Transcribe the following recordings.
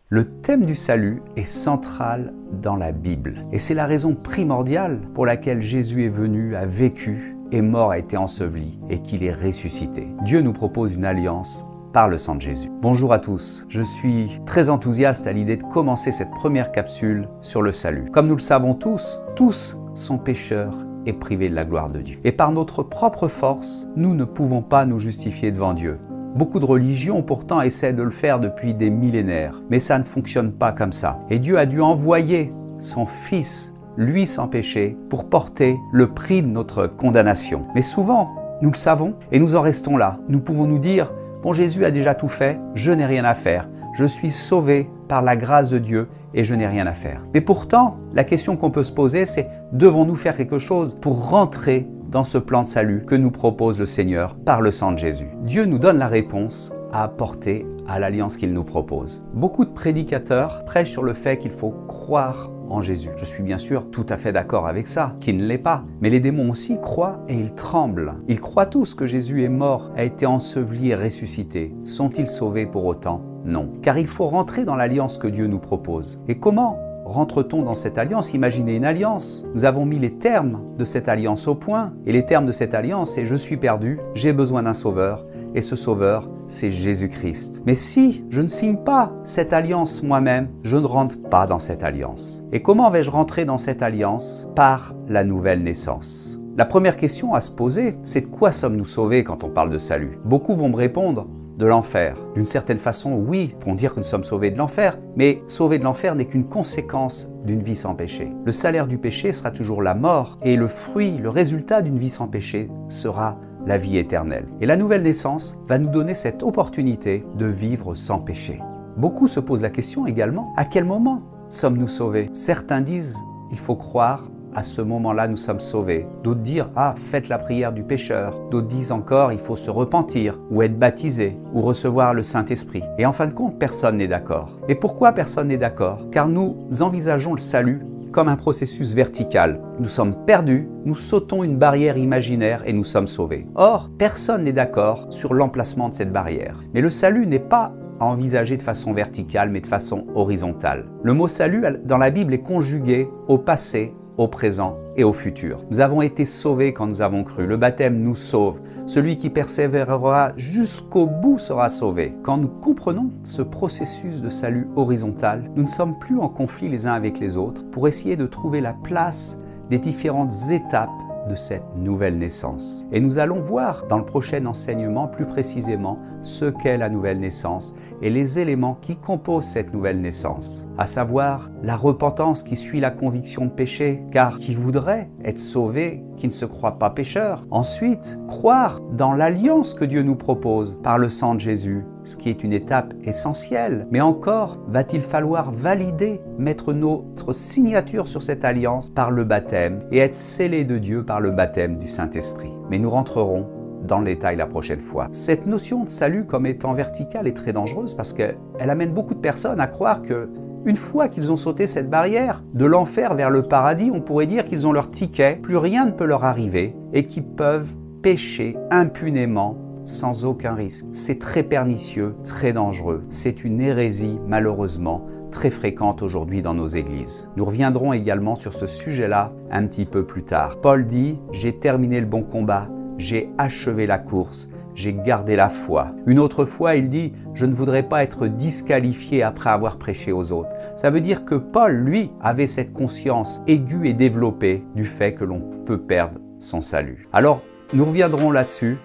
Le thème du salut est central dans la Bible. Et c'est la raison primordiale pour laquelle Jésus est venu, a vécu, est mort, a été enseveli et qu'il est ressuscité. Dieu nous propose une alliance par le sang de Jésus. Bonjour à tous, je suis très enthousiaste à l'idée de commencer cette première capsule sur le salut. Comme nous le savons tous sont pécheurs et privés de la gloire de Dieu. Et par notre propre force, nous ne pouvons pas nous justifier devant Dieu. Beaucoup de religions pourtant essaient de le faire depuis des millénaires, mais ça ne fonctionne pas comme ça. Et Dieu a dû envoyer son Fils, lui sans péché, pour porter le prix de notre condamnation. Mais souvent, nous le savons et nous en restons là. Nous pouvons nous dire, bon, Jésus a déjà tout fait, je n'ai rien à faire. Je suis sauvé par la grâce de Dieu et je n'ai rien à faire. Mais pourtant, la question qu'on peut se poser, c'est devons-nous faire quelque chose pour rentrer dans ce plan de salut que nous propose le Seigneur par le sang de Jésus? Dieu nous donne la réponse à apporter à l'alliance qu'il nous propose. Beaucoup de prédicateurs prêchent sur le fait qu'il faut croire en Jésus. Je suis bien sûr tout à fait d'accord avec ça, qui ne l'est pas. Mais les démons aussi croient et ils tremblent. Ils croient tous que Jésus est mort, a été enseveli et ressuscité. Sont-ils sauvés pour autant? Non. Car il faut rentrer dans l'alliance que Dieu nous propose. Et comment rentre-t-on dans cette alliance? Imaginez une alliance. Nous avons mis les termes de cette alliance au point. Et les termes de cette alliance, c'est « je suis perdu, j'ai besoin d'un sauveur ». Et ce sauveur, c'est Jésus-Christ. Mais si je ne signe pas cette alliance moi-même, je ne rentre pas dans cette alliance. Et comment vais-je rentrer dans cette alliance? Par la nouvelle naissance. La première question à se poser, c'est de quoi sommes-nous sauvés quand on parle de salut? Beaucoup vont me répondre de l'enfer. D'une certaine façon, oui, ils vont dire que nous sommes sauvés de l'enfer, mais sauver de l'enfer n'est qu'une conséquence d'une vie sans péché. Le salaire du péché sera toujours la mort, et le fruit, le résultat d'une vie sans péché sera la vie éternelle. Et la nouvelle naissance va nous donner cette opportunité de vivre sans péché. Beaucoup se posent la question également, à quel moment sommes-nous sauvés? Certains disent, il faut croire, à ce moment-là, nous sommes sauvés. D'autres disent, faites la prière du pécheur. D'autres disent encore, il faut se repentir, ou être baptisé, ou recevoir le Saint-Esprit. Et en fin de compte, personne n'est d'accord. Et pourquoi personne n'est d'accord? Car nous envisageons le salut comme un processus vertical. Nous sommes perdus, nous sautons une barrière imaginaire et nous sommes sauvés. Or, personne n'est d'accord sur l'emplacement de cette barrière. Mais le salut n'est pas à envisager de façon verticale, mais de façon horizontale. Le mot salut dans la Bible est conjugué au passé, au présent et au futur. Nous avons été sauvés quand nous avons cru. Le baptême nous sauve. Celui qui persévérera jusqu'au bout sera sauvé. Quand nous comprenons ce processus de salut horizontal, nous ne sommes plus en conflit les uns avec les autres pour essayer de trouver la place des différentes étapes de cette nouvelle naissance. Et nous allons voir dans le prochain enseignement plus précisément ce qu'est la nouvelle naissance et les éléments qui composent cette nouvelle naissance, à savoir la repentance qui suit la conviction de péché, car qui voudrait être sauvé, qui ne se croit pas pécheur. Ensuite, croire dans l'alliance que Dieu nous propose par le sang de Jésus, ce qui est une étape essentielle. Mais encore, va-t-il falloir valider, mettre notre signature sur cette alliance par le baptême et être scellé de Dieu par le baptême du Saint-Esprit. Mais nous rentrerons dans le détail la prochaine fois. Cette notion de salut comme étant verticale est très dangereuse parce qu'elle amène beaucoup de personnes à croire que une fois qu'ils ont sauté cette barrière de l'enfer vers le paradis, on pourrait dire qu'ils ont leur ticket, plus rien ne peut leur arriver et qu'ils peuvent pécher impunément sans aucun risque. C'est très pernicieux, très dangereux. C'est une hérésie, malheureusement, très fréquente aujourd'hui dans nos églises. Nous reviendrons également sur ce sujet-là un petit peu plus tard. Paul dit « J'ai terminé le bon combat, j'ai achevé la course, j'ai gardé la foi. » Une autre fois, il dit « Je ne voudrais pas être disqualifié après avoir prêché aux autres. » Ça veut dire que Paul, lui, avait cette conscience aiguë et développée du fait que l'on peut perdre son salut. Alors, nous reviendrons là-dessus.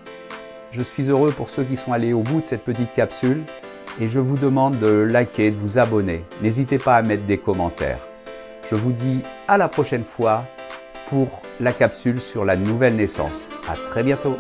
Je suis heureux pour ceux qui sont allés au bout de cette petite capsule et je vous demande de liker, de vous abonner. N'hésitez pas à mettre des commentaires. Je vous dis à la prochaine fois pour la capsule sur la nouvelle naissance. À très bientôt.